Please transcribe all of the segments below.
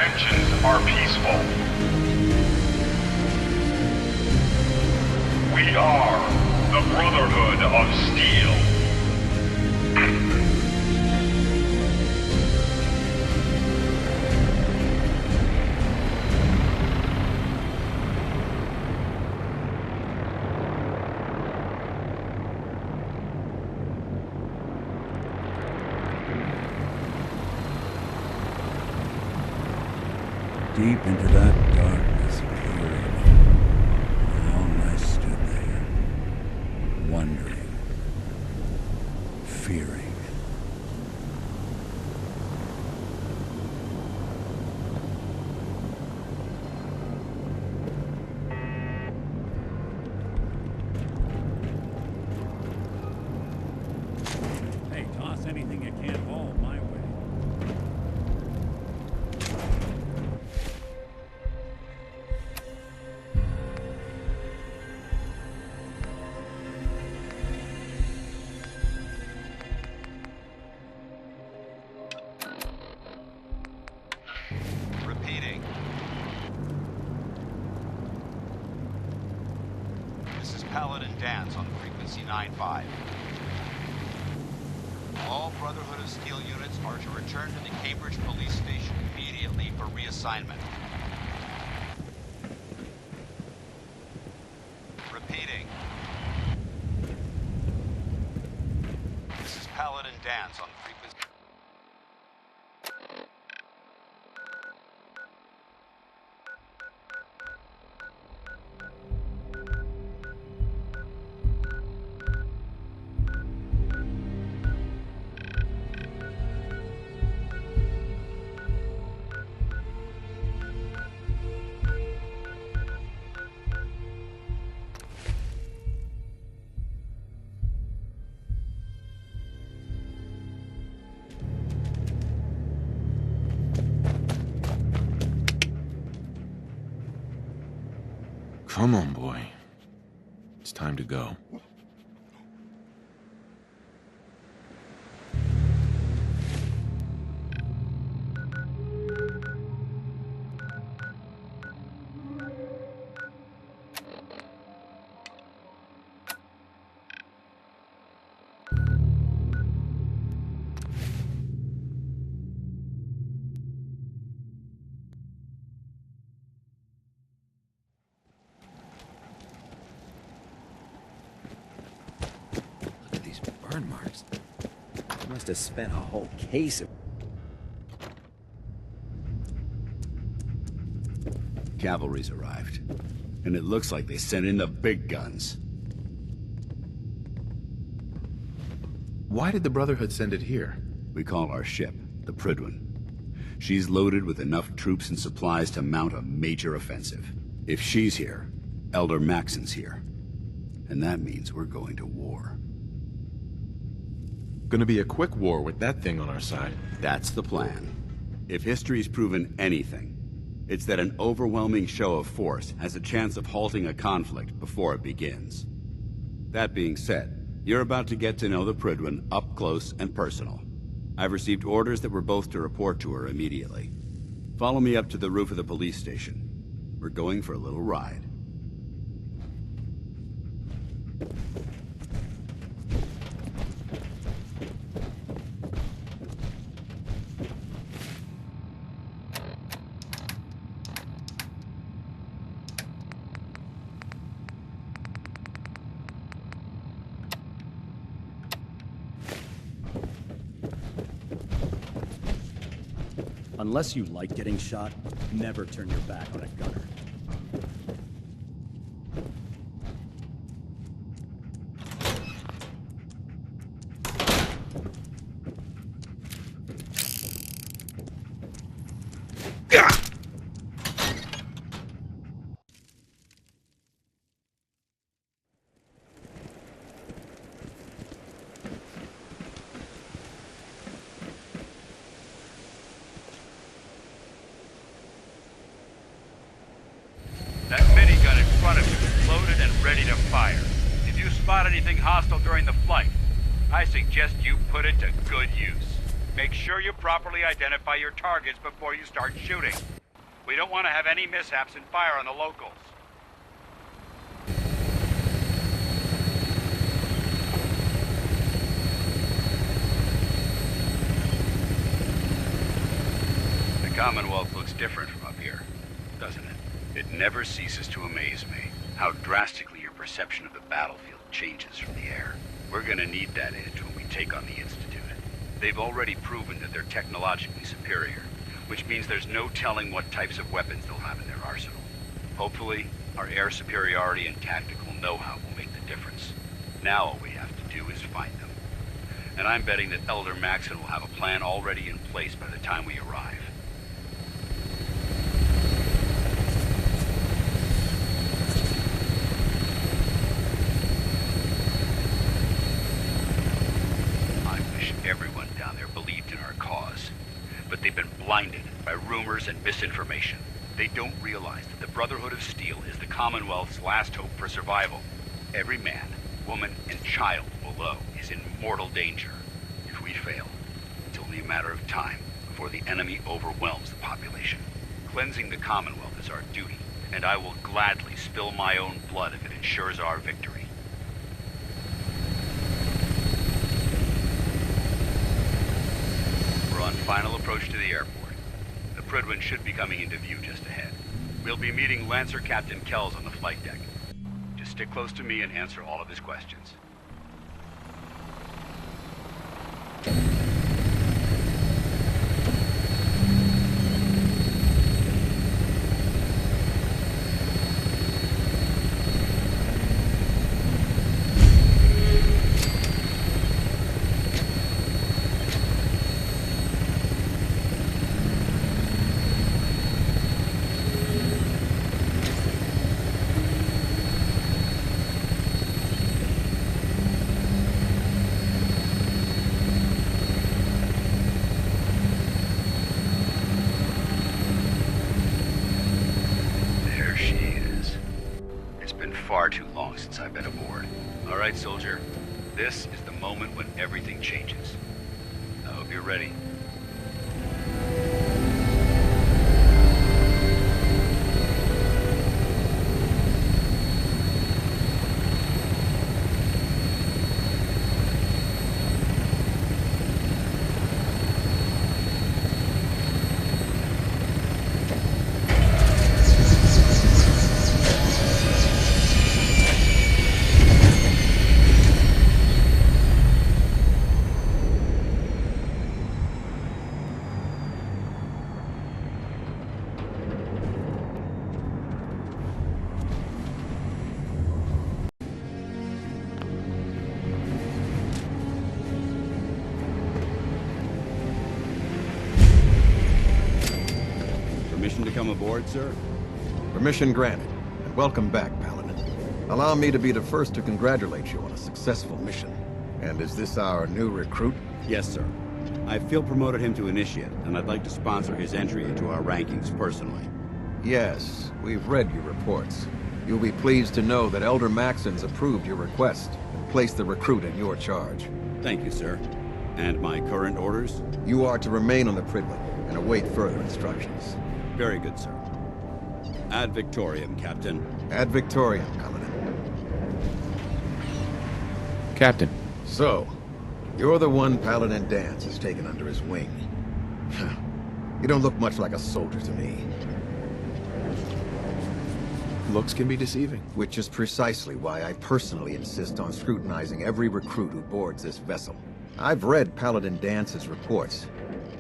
intentions are peaceful. We are the Brotherhood of Steel. Deep into that darkness peering, long I stood there, wondering, fearing. Hey, toss anything you can't hold my way. Repeating. This is Paladin Dance on frequency 9-5. All Brotherhood of Steel units are to return to the Cambridge Police Station immediately for reassignment. Repeating. This is Paladin Dance on frequency... Come on, boy. It's time to go. Burn marks. They must have spent a whole case of... Cavalry's arrived. And it looks like they sent in the big guns. Why did the Brotherhood send it here? We call our ship the Prydwen. She's loaded with enough troops and supplies to mount a major offensive. If she's here, Elder Maxson's here. And that means we're going to war. Gonna be a quick war with that thing on our side. That's the plan. If history's proven anything, it's that an overwhelming show of force has a chance of halting a conflict before it begins. That being said, you're about to get to know the Prydwen up close and personal. I've received orders that we're both to report to her immediately. Follow me up to the roof of the police station. We're going for a little ride. Unless you like getting shot, never turn your back on a gunner. That minigun in front of you is loaded and ready to fire. If you spot anything hostile during the flight, I suggest you put it to good use. Make sure you properly identify your targets before you start shooting. We don't want to have any mishaps and fire on the locals. The Commonwealth looks different from up here, doesn't it? It never ceases to amaze me how drastically your perception of the battlefield changes from the air. We're gonna need that edge when we take on the Institute. They've already proven that they're technologically superior, which means there's no telling what types of weapons they'll have in their arsenal. Hopefully, our air superiority and tactical know-how will make the difference. Now all we have to do is find them. And I'm betting that Elder Maxson will have a plan already in place by the time we arrive. Everyone down there believed in our cause, but they've been blinded by rumors and misinformation. They don't realize that the Brotherhood of Steel is the Commonwealth's last hope for survival. Every man, woman, and child below is in mortal danger. If we fail, it's only a matter of time before the enemy overwhelms the population. Cleansing the Commonwealth is our duty, and I will gladly spill my own blood if it ensures our victory. On final approach to the airport. The Prydwen should be coming into view just ahead. We'll be meeting Lancer Captain Kells on the flight deck. Just stick close to me and answer all of his questions. Far too long since I've been aboard. All right, soldier. This is the moment when everything changes. I hope you're ready. Permission to come aboard, sir? Permission granted, and welcome back, Paladin. Allow me to be the first to congratulate you on a successful mission. And is this our new recruit? Yes, sir. I feel promoted him to initiate, and I'd like to sponsor his entry into our rankings personally. Yes, we've read your reports. You'll be pleased to know that Elder Maxson's approved your request and placed the recruit in your charge. Thank you, sir. And my current orders? You are to remain on the Prydwen and await further instructions. Very good, sir. Ad Victoriam, Captain. Ad Victoriam, Paladin. Captain. So, you're the one Paladin Danse has taken under his wing. You don't look much like a soldier to me. Looks can be deceiving. Which is precisely why I personally insist on scrutinizing every recruit who boards this vessel. I've read Paladin Dance's reports.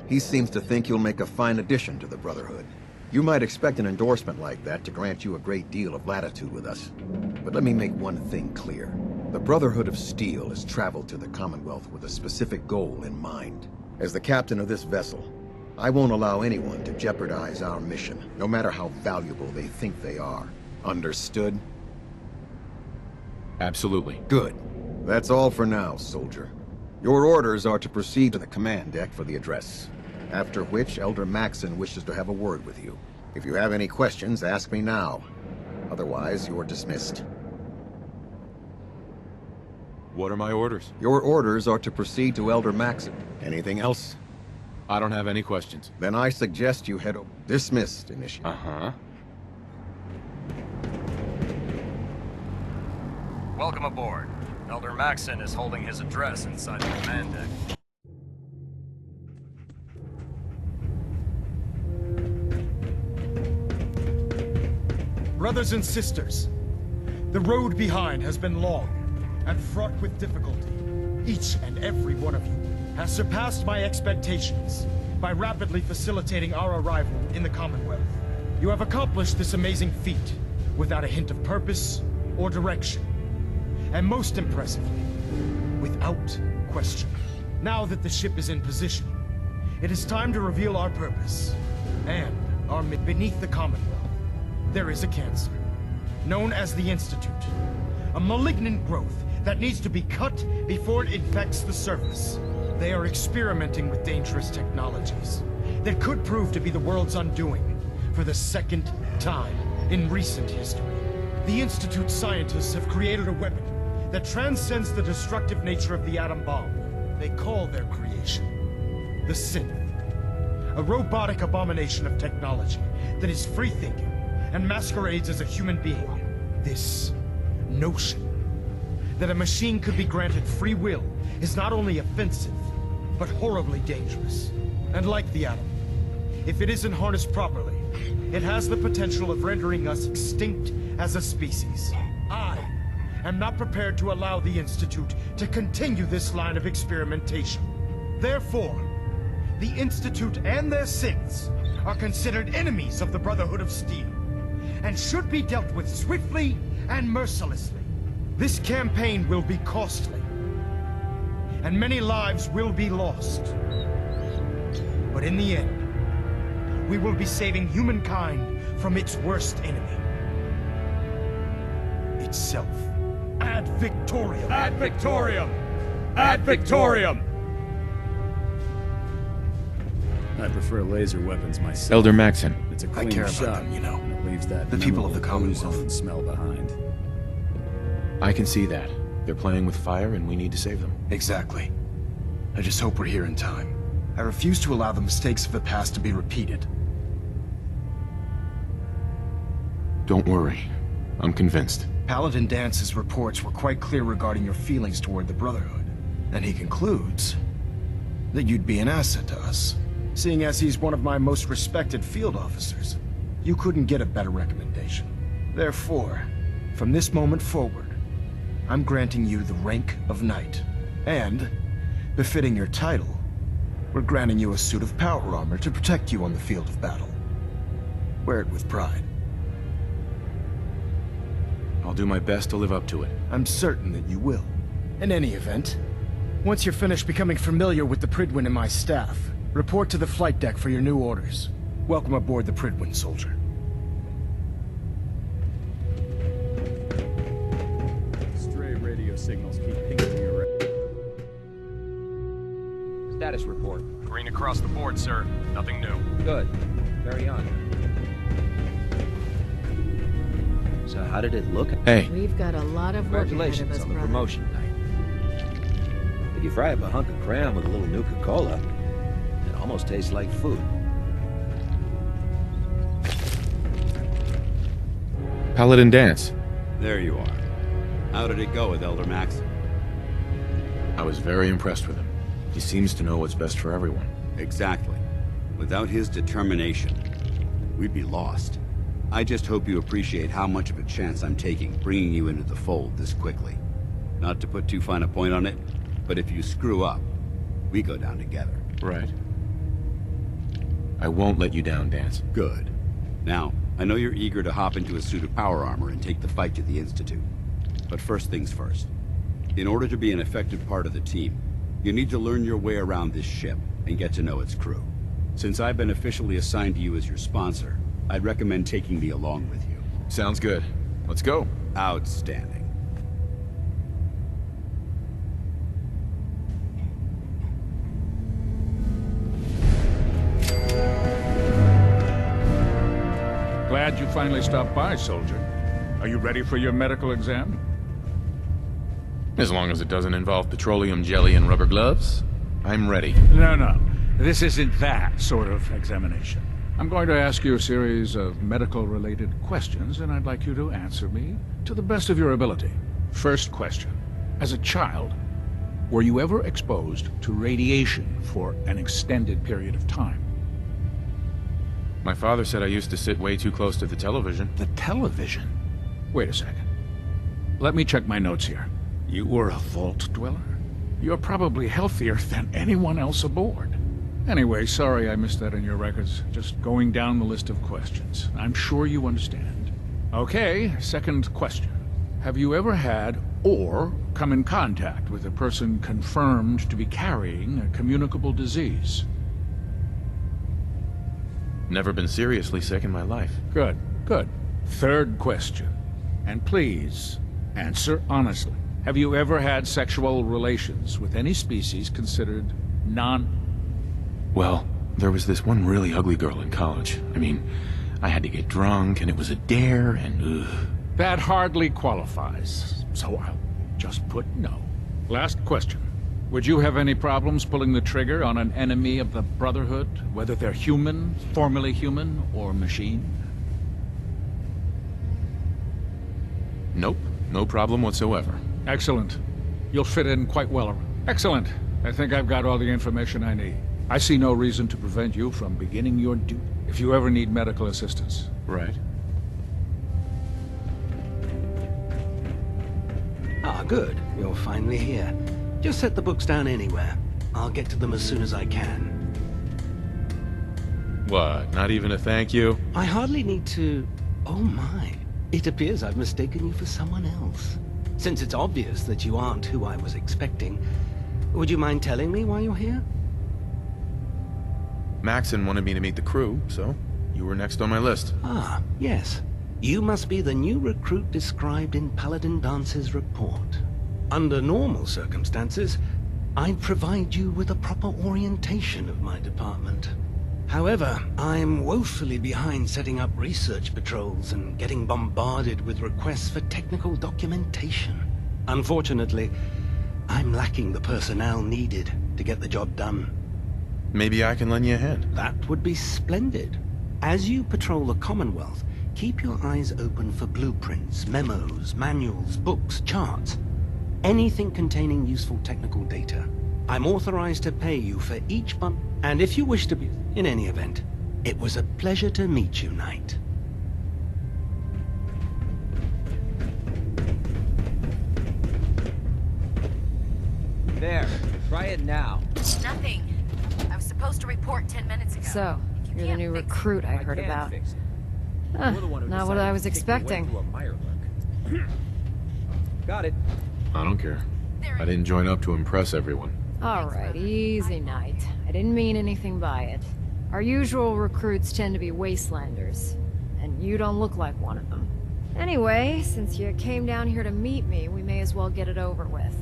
He seems to think you'll make a fine addition to the Brotherhood. You might expect an endorsement like that to grant you a great deal of latitude with us. But let me make one thing clear. The Brotherhood of Steel has traveled to the Commonwealth with a specific goal in mind. As the captain of this vessel, I won't allow anyone to jeopardize our mission, no matter how valuable they think they are. Understood? Absolutely. Good. That's all for now, soldier. Your orders are to proceed to the command deck for the address. After which, Elder Maxson wishes to have a word with you. If you have any questions, ask me now. Otherwise, you're dismissed. What are my orders? Your orders are to proceed to Elder Maxson. Anything else? I don't have any questions. Then I suggest you head over. Dismissed, Initiate. Uh-huh. Welcome aboard. Elder Maxson is holding his address inside the command deck. Brothers and sisters, the road behind has been long and fraught with difficulty. Each and every one of you has surpassed my expectations by rapidly facilitating our arrival in the Commonwealth. You have accomplished this amazing feat without a hint of purpose or direction. And most impressively, without question. Now that the ship is in position, it is time to reveal our purpose and our beneath the Commonwealth. There is a cancer, known as the Institute. A malignant growth that needs to be cut before it infects the surface. They are experimenting with dangerous technologies that could prove to be the world's undoing for the second time in recent history. The Institute scientists have created a weapon that transcends the destructive nature of the atom bomb. They call their creation the Synth. A robotic abomination of technology that is free-thinking and masquerades as a human being. This notion that a machine could be granted free will is not only offensive, but horribly dangerous. And like the atom, if it isn't harnessed properly, it has the potential of rendering us extinct as a species. I am not prepared to allow the Institute to continue this line of experimentation. Therefore, the Institute and their synths are considered enemies of the Brotherhood of Steel, and should be dealt with swiftly and mercilessly. This campaign will be costly, and many lives will be lost. But in the end, we will be saving humankind from its worst enemy. Itself. Ad Victoriam! Ad Victoriam! Ad Victoriam! I prefer laser weapons myself. Elder Maxson. It's a I clean care about shot, them, you know. and it leaves that The people of the memorable Commonwealth. ozone smell behind. I can see that. They're playing with fire and we need to save them. Exactly. I just hope we're here in time. I refuse to allow the mistakes of the past to be repeated. Don't worry. I'm convinced. Paladin Dance's reports were quite clear regarding your feelings toward the Brotherhood. And he concludes that you'd be an asset to us. Seeing as he's one of my most respected field officers, you couldn't get a better recommendation. Therefore, from this moment forward, I'm granting you the rank of Knight. And, befitting your title, we're granting you a suit of power armor to protect you on the field of battle. Wear it with pride. I'll do my best to live up to it. I'm certain that you will. In any event, once you're finished becoming familiar with the Prydwen and my staff, report to the flight deck for your new orders. Welcome aboard the Prydwen, soldier. Stray radio signals keep pinging me around. Status report. Green across the board, sir. Nothing new. Good. Carry on. So how did it look? Hey, We've got a lot of work ahead of Congratulations us, on the brother. promotion, Knight. If you fry up a hunk of cram with a little Nuka-Cola, it almost tastes like food. Paladin Dance. There you are. How did it go with Elder Maxson? I was very impressed with him. He seems to know what's best for everyone. Exactly. Without his determination, we'd be lost. I just hope you appreciate how much of a chance I'm taking bringing you into the fold this quickly. Not to put too fine a point on it, but if you screw up, we go down together. Right. I won't let you down, Dance. Good. Now, I know you're eager to hop into a suit of power armor and take the fight to the Institute. But first things first. In order to be an effective part of the team, you need to learn your way around this ship and get to know its crew. Since I've been officially assigned to you as your sponsor, I'd recommend taking me along with you. Sounds good. Let's go. Outstanding. Glad you finally stopped by, soldier. Are you ready for your medical exam? As long as it doesn't involve petroleum jelly and rubber gloves, I'm ready. No. This isn't that sort of examination. I'm going to ask you a series of medical-related questions, and I'd like you to answer me to the best of your ability. First question. As a child, were you ever exposed to radiation for an extended period of time? My father said I used to sit way too close to the television. The television? Wait a second. Let me check my notes here. You were a vault dweller? You're probably healthier than anyone else aboard. Anyway, sorry I missed that in your records. Just going down the list of questions. I'm sure you understand. Okay, second question. Have you ever had or come in contact with a person confirmed to be carrying a communicable disease? Never been seriously sick in my life. Good, good. Third question. And please, answer honestly. Have you ever had sexual relations with any species considered Well, there was this one really ugly girl in college. I mean, I had to get drunk, and it was a dare, and ugh. That hardly qualifies, so I'll just put no. Last question. Would you have any problems pulling the trigger on an enemy of the Brotherhood, whether they're human, formerly human, or machine? Nope, no problem whatsoever. Excellent. You'll fit in quite well. Excellent. I think I've got all the information I need. I see no reason to prevent you from beginning your duty if you ever need medical assistance. Right. Ah, good. You're finally here. Just set the books down anywhere. I'll get to them as soon as I can. What, not even a thank you? I hardly need to... Oh my. It appears I've mistaken you for someone else. Since it's obvious that you aren't who I was expecting, would you mind telling me why you're here? Maxon wanted me to meet the crew, so you were next on my list. Ah, yes. You must be the new recruit described in Paladin Dance's report. Under normal circumstances, I'd provide you with a proper orientation of my department. However, I'm woefully behind setting up research patrols and getting bombarded with requests for technical documentation. Unfortunately, I'm lacking the personnel needed to get the job done. Maybe I can lend you a hand. That would be splendid. As you patrol the Commonwealth, keep your eyes open for blueprints, memos, manuals, books, charts. Anything containing useful technical data. I'm authorized to pay you for each month, and if you wish to be... In any event, it was a pleasure to meet you, Knight. There, try it now. Nothing. I was supposed to report 10 minutes ago. So, you're the new recruit I heard about. Not what I was expecting. Got it. I don't care. I didn't join up to impress everyone. Alright, easy, Knight. I didn't mean anything by it. Our usual recruits tend to be wastelanders, and you don't look like one of them. Anyway, since you came down here to meet me, we may as well get it over with.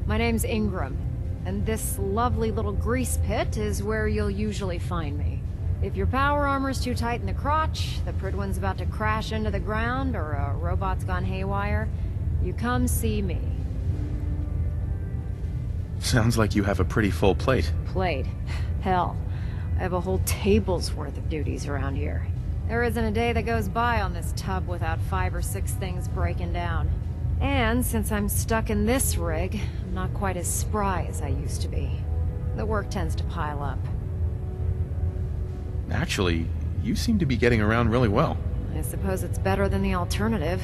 My name's Ingram, and this lovely little grease pit is where you'll usually find me. If your power armor's too tight in the crotch, the Prydwen's about to crash into the ground, or a robot's gone haywire, you come see me. Sounds like you have a pretty full plate. Plate? Hell, I have a whole table's worth of duties around here. There isn't a day that goes by on this tub without 5 or 6 things breaking down. And since I'm stuck in this rig, I'm not quite as spry as I used to be. The work tends to pile up. Actually, you seem to be getting around really well. I suppose it's better than the alternative.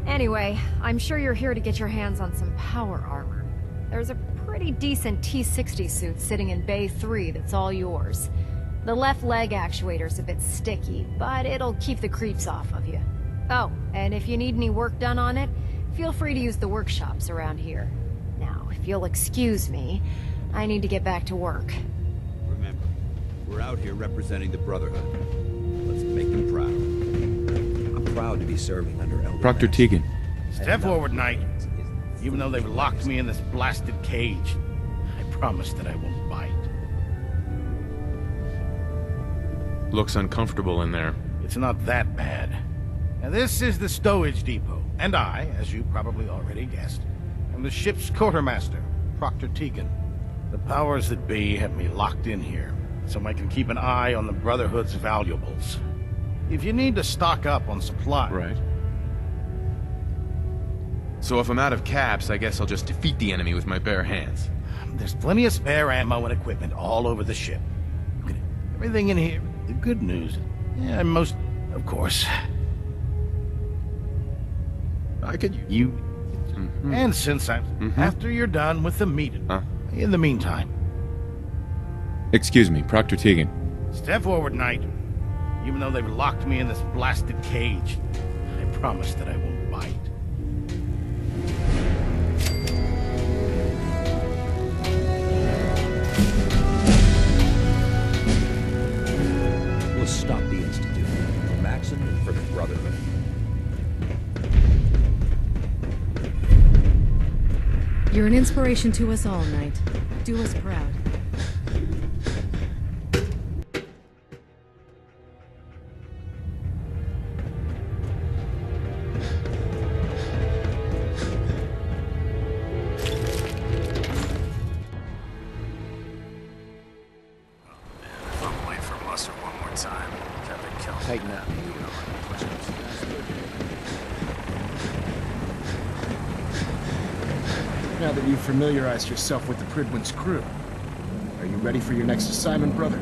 Anyway, I'm sure you're here to get your hands on some power armor. There's a pretty decent T-60 suit sitting in Bay 3 that's all yours. The left leg actuator's a bit sticky, but it'll keep the creeps off of you. Oh, and if you need any work done on it, feel free to use the workshops around here. Now, if you'll excuse me, I need to get back to work. Remember, we're out here representing the Brotherhood. Let's make them proud. I'm proud to be serving under Elder Proctor Maxon. Tegan. Step forward, Knight. Even though they've locked me in this blasted cage, I promise that I won't bite. Looks uncomfortable in there. It's not that bad. Now, this is the stowage depot, and I, as you probably already guessed, am the ship's quartermaster, Proctor Tegan. The powers that be have me locked in here, so I can keep an eye on the Brotherhood's valuables. If you need to stock up on supply... Right. So if I'm out of caps, I guess I'll just defeat the enemy with my bare hands. There's plenty of spare ammo and equipment all over the ship. Everything in here, the good news. Yeah, most... Of course. I could use... And since I'm... After you're done with the meeting. In the meantime... Excuse me, Proctor Tegan. Step forward, Knight. Even though they've locked me in this blasted cage, I promise that I won't bite. We'll stop the Institute. For Maxon and for the Brotherhood. You're an inspiration to us all, Knight. Do us proud. Tighten up. Now that you've familiarized yourself with the Prydwen's crew, are you ready for your next assignment, brother?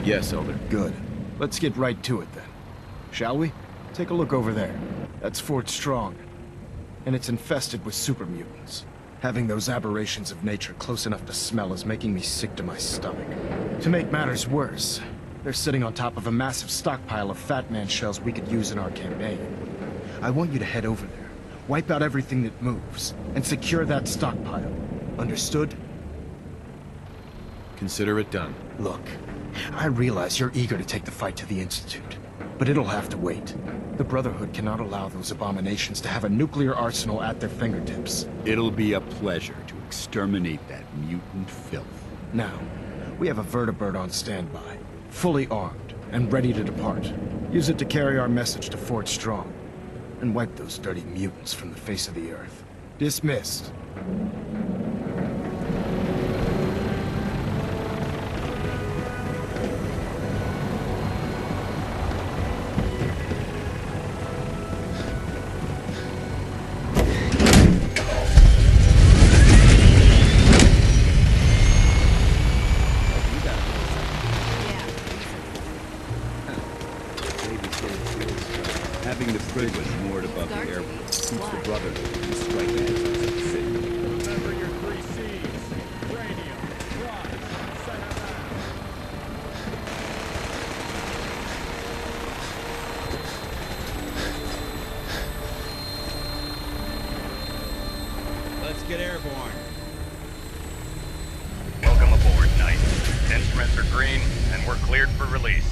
Yes, Elder. Good. Let's get right to it then. Shall we? Take a look over there. That's Fort Strong. And it's infested with super mutants. Having those aberrations of nature close enough to smell is making me sick to my stomach. To make matters worse, they're sitting on top of a massive stockpile of Fat Man shells we could use in our campaign. I want you to head over there, wipe out everything that moves, and secure that stockpile. Understood? Consider it done. Look, I realize you're eager to take the fight to the Institute, but it'll have to wait. The Brotherhood cannot allow those abominations to have a nuclear arsenal at their fingertips. It'll be a pleasure to exterminate that mutant filth. Now, we have a vertibird on standby, fully armed and ready to depart. Use it to carry our message to Fort Strong, and wipe those dirty mutants from the face of the earth. Dismissed. Having the Prydwen moored above the airport keeps the Brotherhood from striking at the city. Remember your 3 C's. Cranium, Rise, Let's get airborne. Welcome aboard, Knight. Instruments are green, and we're cleared for release.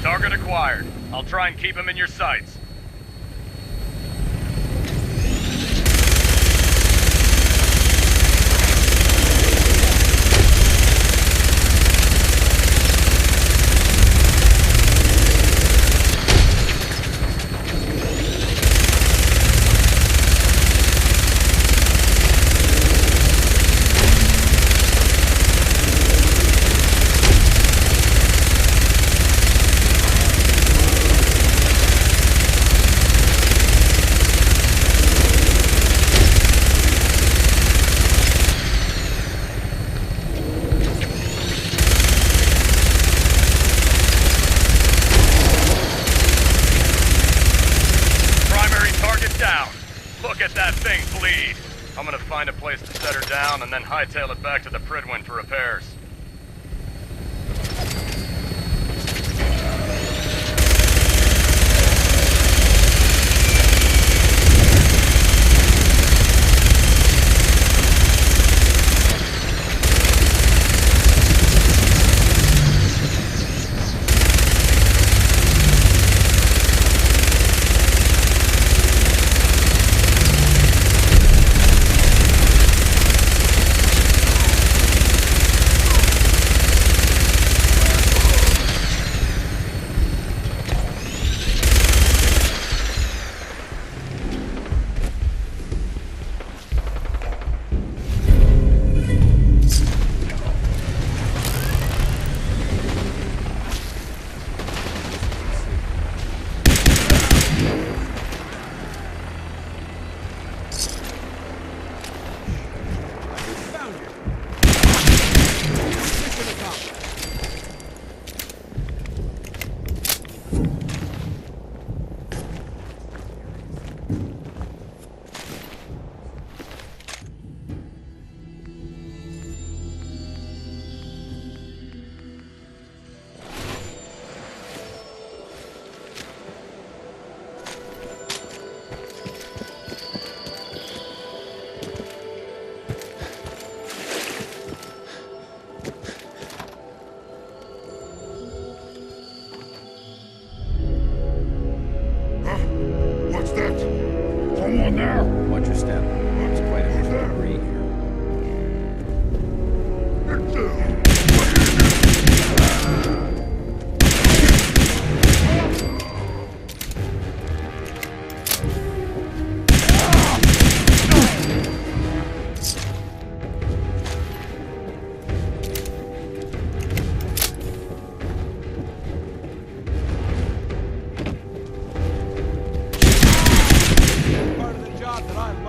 Target acquired. I'll try and keep him in your sights. Look at that thing bleed. I'm gonna find a place to set her down and then hightail it back to the Prydwen for repairs.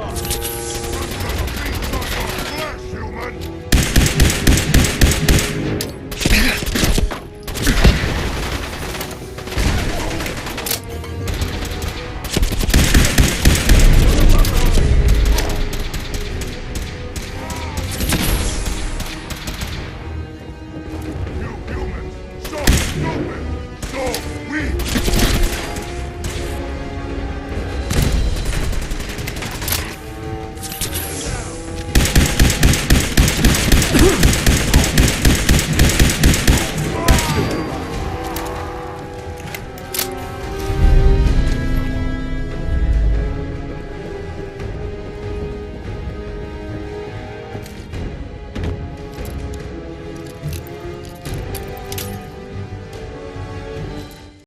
off.